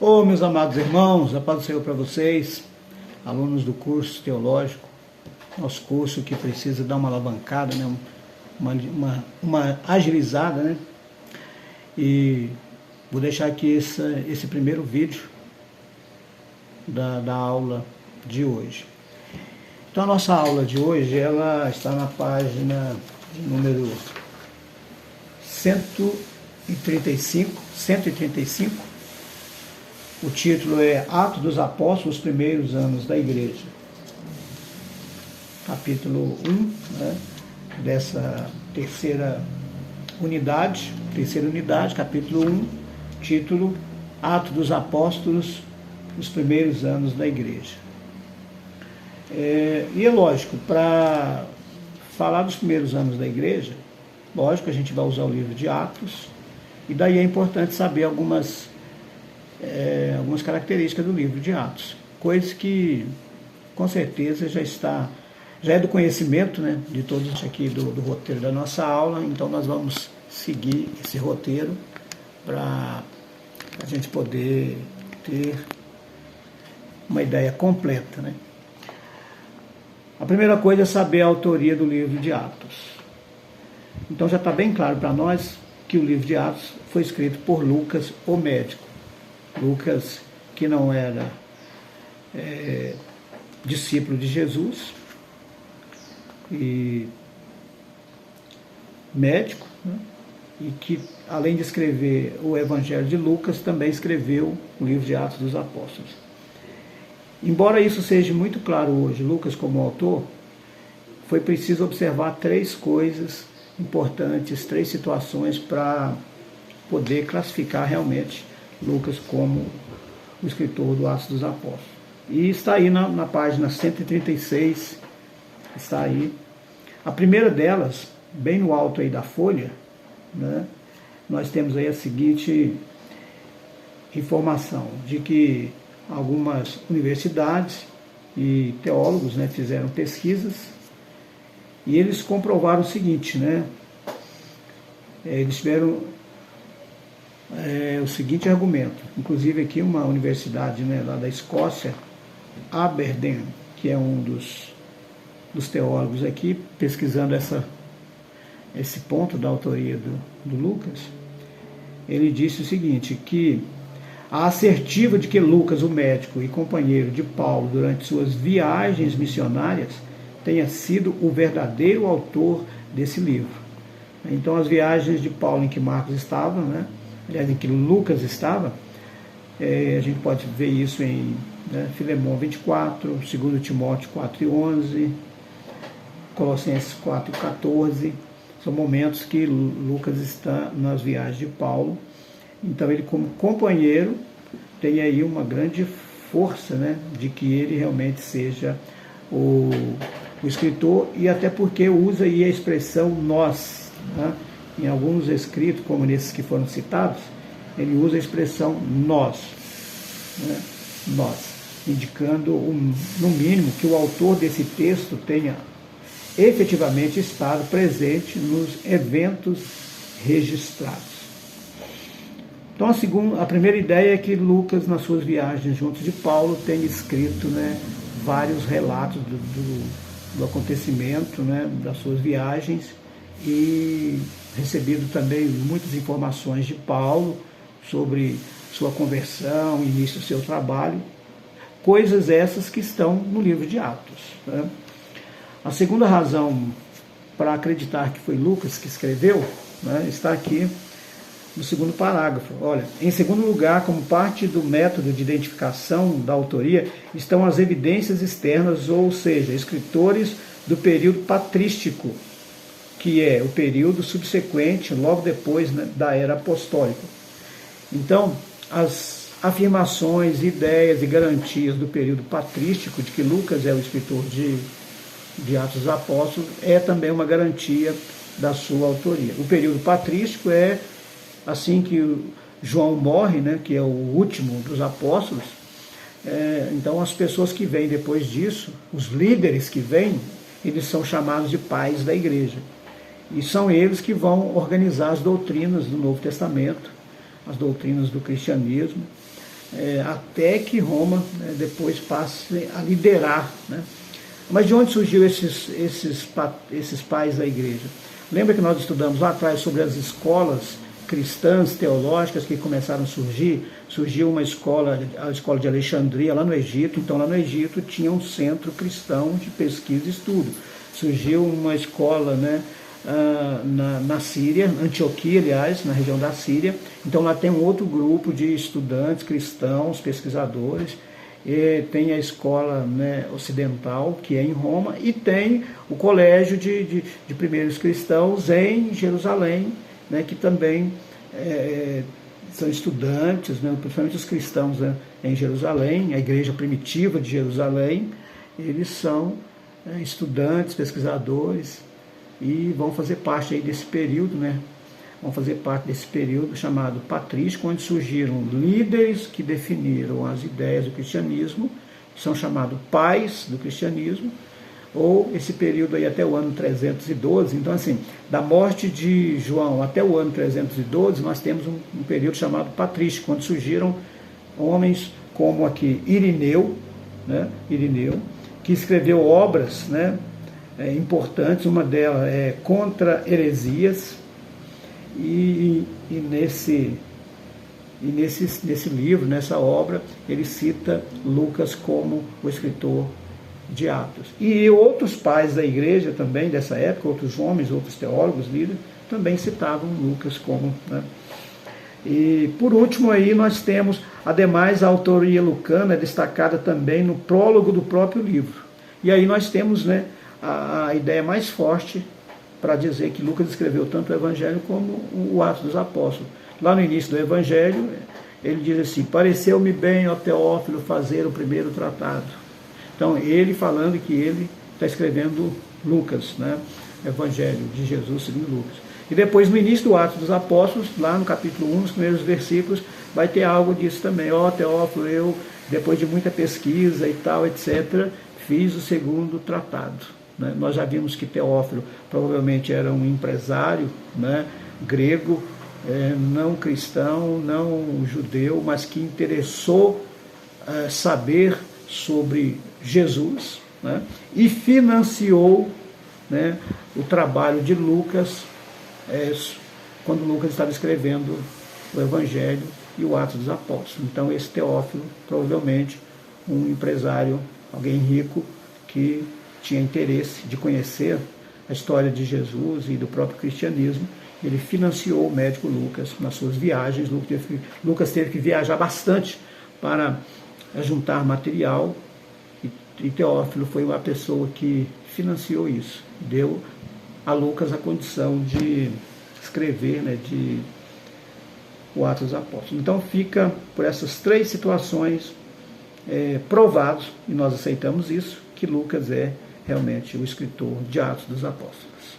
Ô, meus amados irmãos, a paz do Senhor para vocês, alunos do curso teológico, nosso curso que precisa dar uma alavancada, né? uma agilizada, né? E vou deixar aqui esse primeiro vídeo da aula de hoje. Então a nossa aula de hoje, ela está na página de número 135. O título é Atos dos Apóstolos, os primeiros anos da Igreja. Capítulo 1, né, dessa terceira unidade, capítulo 1, título Atos dos Apóstolos, os primeiros anos da Igreja. E é lógico, para falar dos primeiros anos da Igreja, lógico, a gente vai usar o livro de Atos, e daí é importante saber algumas características do livro de Atos, coisas que com certeza já é do conhecimento, né, de todos aqui do roteiro da nossa aula. Então nós vamos seguir esse roteiro para a gente poder ter uma ideia completa, né? A primeira coisa é saber a autoria do livro de Atos. Então já está bem claro para nós que o livro de Atos foi escrito por Lucas, o médico. Lucas, que não era discípulo de Jesus, e médico, né? E que, além de escrever o Evangelho de Lucas, também escreveu o livro de Atos dos Apóstolos. Embora isso seja muito claro hoje, Lucas como autor, foi preciso observar três coisas importantes, três situações para poder classificar realmente Lucas como o escritor do Atos dos Apóstolos. E está aí na página 136, está aí. A primeira delas, bem no alto aí da folha, né, nós temos aí a seguinte informação, de que algumas universidades e teólogos, né, fizeram pesquisas e eles comprovaram o seguinte, né, eles tiveram o seguinte argumento, inclusive aqui uma universidade, né, lá da Escócia, Aberdeen, que é um dos teólogos aqui, pesquisando esse ponto da autoria do Lucas, ele disse o seguinte, que a assertiva de que Lucas, o médico e companheiro de Paulo durante suas viagens missionárias, tenha sido o verdadeiro autor desse livro. Então as viagens de Paulo em que Marcos estava, né, aliás, em que Lucas estava, a gente pode ver isso em Filemão 24, 2 Timóteo 4:11, Colossenses 4:14, são momentos que Lucas está nas viagens de Paulo. Então ele, como companheiro, tem aí uma grande força, né, de que ele realmente seja o escritor, e até porque usa aí a expressão nós, né? Em alguns escritos, como nesses que foram citados, ele usa a expressão nós, né? Nós, indicando, no mínimo, que o autor desse texto tenha efetivamente estado presente nos eventos registrados. Então a primeira ideia é que Lucas, nas suas viagens junto de Paulo, tem escrito, né, vários relatos do acontecimento, né, das suas viagens, e recebido também muitas informações de Paulo sobre sua conversão, início do seu trabalho, coisas essas que estão no livro de Atos, né? A segunda razão para acreditar que foi Lucas que escreveu, né, está aqui no segundo parágrafo. Olha, em segundo lugar, como parte do método de identificação da autoria, estão as evidências externas, ou seja, escritores do período patrístico, que é o período subsequente, logo depois, né, da era apostólica. Então, as afirmações, ideias e garantias do período patrístico, de que Lucas é o escritor de Atos dos Apóstolos, é também uma garantia da sua autoria. O período patrístico é assim que João morre, né, que é o último dos apóstolos. Então as pessoas que vêm depois disso, os líderes que vêm, eles são chamados de pais da igreja. E são eles que vão organizar as doutrinas do Novo Testamento, as doutrinas do cristianismo, até que Roma, né, depois passe a liderar, né? Mas de onde surgiu esses pais da igreja? Lembra que nós estudamos lá atrás sobre as escolas cristãs, teológicas que começaram a surgir? Surgiu uma escola, a escola de Alexandria, lá no Egito. Então, lá no Egito tinha um centro cristão de pesquisa e estudo. Surgiu uma escola, né, na Síria, Antioquia, aliás, na região da Síria. Então, lá tem um outro grupo de estudantes cristãos, pesquisadores. E tem a escola, né, ocidental, que é em Roma, e tem o colégio de primeiros cristãos em Jerusalém, né, que também são estudantes, né, principalmente os cristãos, né, em Jerusalém, a igreja primitiva de Jerusalém. Eles são estudantes, pesquisadores, e vão fazer parte aí desse período, né, vão fazer parte desse período chamado patrístico, onde surgiram líderes que definiram as ideias do cristianismo, que são chamados pais do cristianismo, ou esse período aí até o ano 312. Então, assim, da morte de João até o ano 312, nós temos um período chamado patrístico, onde surgiram homens como aqui Irineu, né, que escreveu obras, né, importantes. Uma delas é Contra Heresias, e nesse livro, nessa obra, ele cita Lucas como o escritor de Atos. E outros pais da igreja também, dessa época, outros homens, outros teólogos, líderes, também citavam Lucas como, né? E por último aí nós temos, ademais, a autoria lucana é destacada também no prólogo do próprio livro. E aí nós temos, né, a ideia mais forte para dizer que Lucas escreveu tanto o Evangelho como o Atos dos Apóstolos. Lá no início do Evangelho, ele diz assim: pareceu-me bem, ó Teófilo, fazer o primeiro tratado. Então, ele falando que ele está escrevendo Lucas, né? Evangelho de Jesus segundo Lucas. E depois, no início do Atos dos Apóstolos, lá no capítulo 1, nos primeiros versículos, vai ter algo disso também. Ó Teófilo, eu, depois de muita pesquisa e tal, etc., fiz o segundo tratado. Nós já vimos que Teófilo provavelmente era um empresário, né, grego, não cristão, não judeu, mas que interessou saber sobre Jesus, né, e financiou, né, o trabalho de Lucas, quando Lucas estava escrevendo o Evangelho e o Atos dos Apóstolos. Então, esse Teófilo, provavelmente um empresário, alguém rico, que tinha interesse de conhecer a história de Jesus e do próprio cristianismo. Ele financiou o médico Lucas nas suas viagens. Lucas teve que viajar bastante para juntar material, e Teófilo foi uma pessoa que financiou isso, deu a Lucas a condição de escrever, né, de o Atos dos Apóstolos. Então fica por essas três situações provados, e nós aceitamos isso, que Lucas é realmente o escritor de Atos dos Apóstolos.